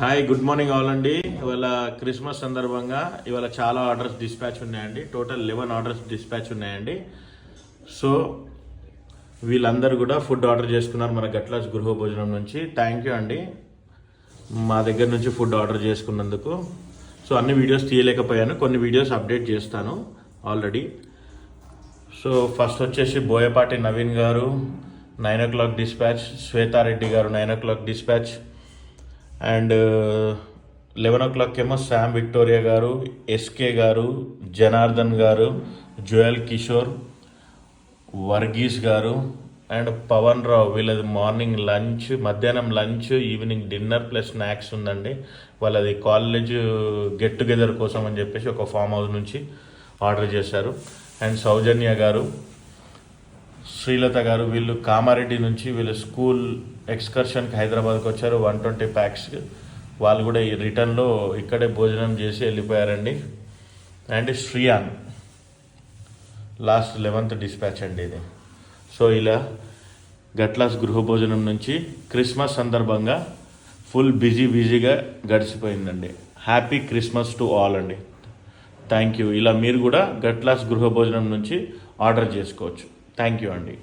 Hi, good morning all అండి. ఇవాళ Christmas సందర్భంగా ఇవాళ చాలా ఆర్డర్స్ డిస్పాచ్ ఉన్నాయండి. టోటల్ 11 ఆర్డర్స్ డిస్పాచ్ ఉన్నాయండి. సో వీళ్ళందరూ కూడా ఫుడ్ ఆర్డర్ చేసుకున్నారు మన గట్లాస్ గృహ భోజనం నుంచి. థ్యాంక్ యూ అండి మా దగ్గర నుంచి ఫుడ్ ఆర్డర్ చేసుకున్నందుకు. సో అన్ని వీడియోస్ తీయలేకపోయాను, కొన్ని వీడియోస్ అప్డేట్ చేస్తాను ఆల్రెడీ. సో ఫస్ట్ వచ్చేసి బోయపాటి నవీన్ గారు 9 o'clock డిస్పాచ్, శ్వేతారెడ్డి గారు 9 o'clock డిస్పాచ్, అండ్ 11 o'clock ఏమో శామ్ విక్టోరియా గారు, ఎస్కే గారు, జనార్దన్ గారు, జోయల్ కిషోర్, వర్గీస్ గారు అండ్ పవన్ రావు. వీళ్ళది మార్నింగ్ లంచ్, మధ్యాహ్నం lunch, evening dinner plus snacks ఉందండి. వాళ్ళది కాలేజ్ గెట్ టుగెదర్ కోసం అని చెప్పేసి ఒక ఫామ్ హౌస్ నుంచి ఆర్డర్ చేశారు. అండ్ సౌజన్య గారు, శ్రీలత గారు, వీళ్ళు కామారెడ్డి నుంచి వీళ్ళు స్కూల్ ఎక్స్కర్షన్కి హైదరాబాద్కి వచ్చారు. 120 packs. వాళ్ళు కూడా ఈ రిటర్న్లో ఇక్కడే భోజనం చేసి వెళ్ళిపోయారండి. And Sriyan last 11th dispatch అండి ఇది. సో ఇలా గట్లాస్ గృహ భోజనం నుంచి క్రిస్మస్ సందర్భంగా ఫుల్ బిజీగా గడిచిపోయిందండి. హ్యాపీ క్రిస్మస్ టు ఆల్ అండి. Thank you. ఇలా మీరు కూడా గట్లాస్ గృహ భోజనం నుంచి ఆర్డర్ చేసుకోవచ్చు. థ్యాంక్ యూ అండి.